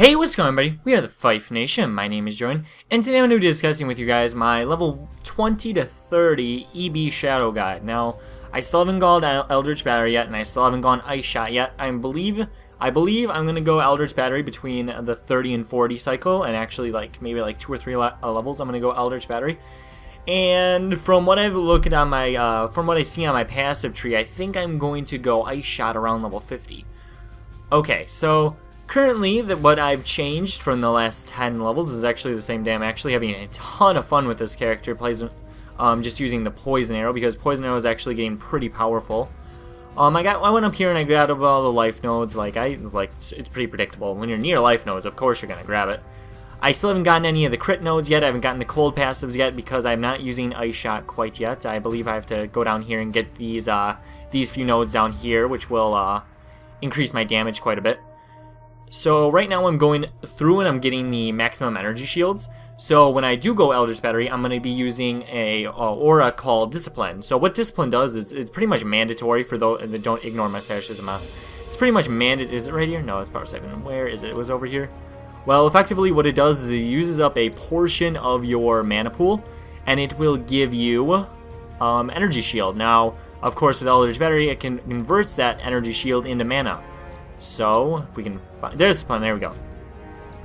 Hey, what's going on, everybody? We are the Fife Nation. My name is Jordan, and today I'm going to be discussing with you guys my level 20 to 30 EB Shadow Guide. Now, I still haven't gone Eldritch Battery yet, and I still haven't gone Ice Shot yet. I believe I'm going to go Eldritch Battery between the 30 and 40 cycle, and actually maybe 2 or 3 levels. I'm going to go Eldritch Battery. And from what I've looked on my, from what I see on my passive tree, I think I'm going to go Ice Shot around level 50. Okay, so currently, what I've changed from the last 10 levels is actually the same day. I'm actually having a ton of fun with this character, just using the Poison Arrow, because Poison Arrow is actually getting pretty powerful. I went up here and I grabbed all the life nodes. It's pretty predictable. When you're near life nodes, of course you're gonna grab it. I still haven't gotten any of the crit nodes yet. I haven't gotten the cold passives yet because I'm not using Ice Shot quite yet. I believe I have to go down here and get these few nodes down here, which will increase my damage quite a bit. So right now I'm going through and I'm getting the maximum energy shields. So when I do go Eldritch Battery, I'm going to be using a aura called Discipline. So what Discipline does is it's pretty much mandatory for those, and don't ignore my stash as a mess. It's pretty much mandatory. Is it right here? No, it's Power 7. Where is it? It was over here. Well, effectively what it does is it uses up a portion of your mana pool, and it will give you energy shield. Now, of course, with Eldritch Battery, it converts that energy shield into mana. So, if we can find... There's the plan, there we go.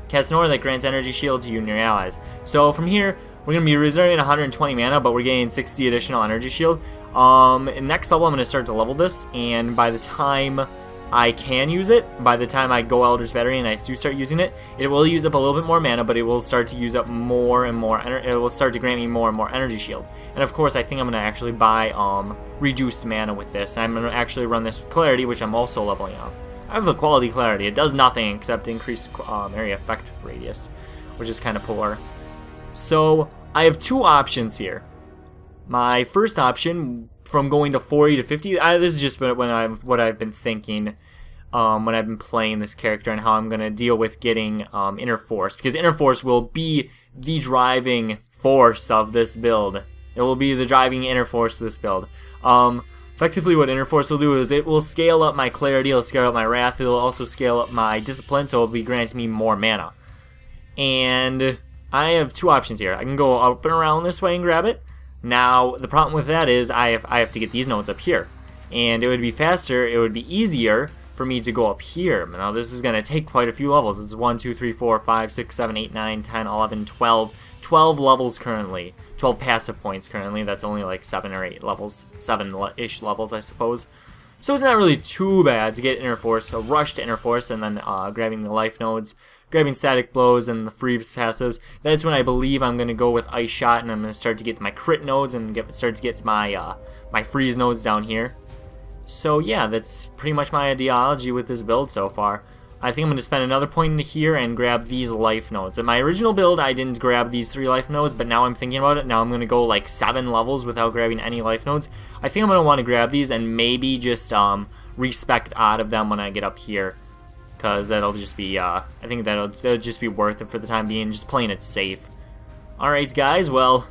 Cast an aura that grants energy shield to you and your allies. So, from here, we're going to be reserving 120 mana, but we're getting 60 additional energy shield. In next level, I'm going to start to level this, and by the time I can use it, by the time I go Eldritch Battery and I do start using it, it will use up a little bit more mana, but it will start to use up more and more, it will start to grant me more and more energy shield. And of course, I think I'm going to actually buy reduced mana with this. I'm going to actually run this with Clarity, which I'm also leveling up. I have the quality Clarity. It does nothing except increase area effect radius, which is kind of poor. So I have two options here. My first option, from going to 40 to 50, this is just what I've been thinking when I've been playing this character and how I'm going to deal with getting Inner Force, because Inner Force will be the driving force of this build. It will be the driving Inner Force of this build. Effectively, what Inner Force will do is it will scale up my Clarity, it'll scale up my Wrath, it'll also scale up my Discipline, so it'll be granting me more mana. And I have two options here. I can go up and around this way and grab it. Now, the problem with that is I have to get these nodes up here. And it would be faster, it would be easier for me to go up here. Now, this is going to take quite a few levels. This is 1, 2, 3, 4, 5, 6, 7, 8, 9, 10, 11, 12. 12 levels currently. 12 passive points currently. That's only like 7 or 8 levels. 7-ish levels, I suppose. So it's not really too bad to get Inner Force, a rush to Inner Force, and then grabbing the life nodes, grabbing Static Blows and the Freeze passives. That's when I believe I'm going to go with Ice Shot, and I'm going to start to get my crit nodes and start to get my my freeze nodes down here. So yeah, that's pretty much my ideology with this build so far. I think I'm going to spend another point into here and grab these life nodes. In my original build, I didn't grab these 3 life nodes, but now I'm thinking about it. Now I'm going to go like 7 levels without grabbing any life nodes. I think I'm going to want to grab these and maybe just respect out of them when I get up here, because that'll just be, I think that'll just be worth it for the time being, just playing it safe. Alright guys, well,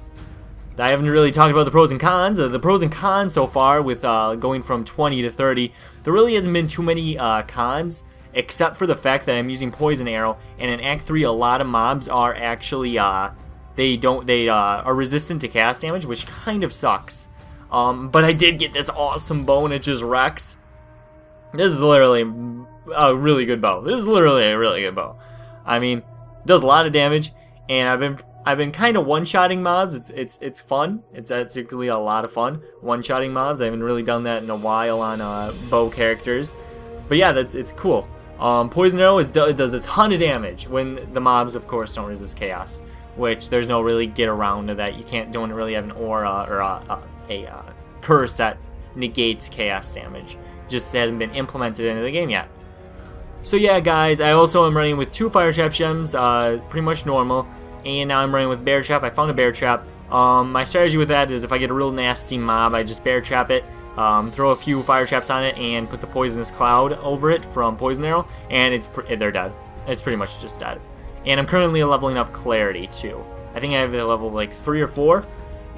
I haven't really talked about the pros and cons. The pros and cons so far with going from 20 to 30, there really hasn't been too many cons, except for the fact that I'm using Poison Arrow, and in Act 3 a lot of mobs are actually, they are resistant to cast damage, which kind of sucks. But I did get this awesome bow, and it just wrecks. This is literally a really good bow. This is literally a really good bow. I mean, it does a lot of damage, and I've been kind of one-shotting mobs. It's fun. It's actually a lot of fun one-shotting mobs. I haven't really done that in a while on bow characters, but yeah, it's cool. Poison Arrow does a ton of damage when the mobs, of course, don't resist chaos, which there's no really get around to that. You don't really have an aura or a curse that negates chaos damage. Just hasn't been implemented into the game yet. So yeah, guys, I also am running with 2 Fire Trap Gems, pretty much normal, and now I'm running with Bear Trap. I found a Bear Trap. My strategy with that is if I get a real nasty mob, I just Bear Trap it. Throw a few fire traps on it and put the poisonous cloud over it from Poison Arrow, and they're dead. It's pretty much just dead. And I'm currently leveling up Clarity too. I think I have a level like 3 or 4,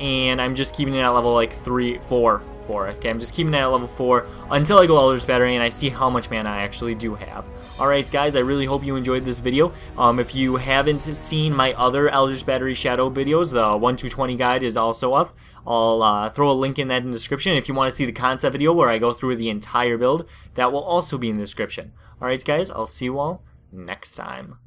and I'm just keeping it at level like 4. Okay, I'm just keeping it at level 4 until I go Eldritch Battery and I see how much mana I actually do have. Alright guys, I really hope you enjoyed this video. If you haven't seen my other Eldritch Battery Shadow videos, the 1-20 guide is also up. I'll throw a link in that in the description. If you want to see the concept video where I go through the entire build, that will also be in the description. Alright guys, I'll see you all next time.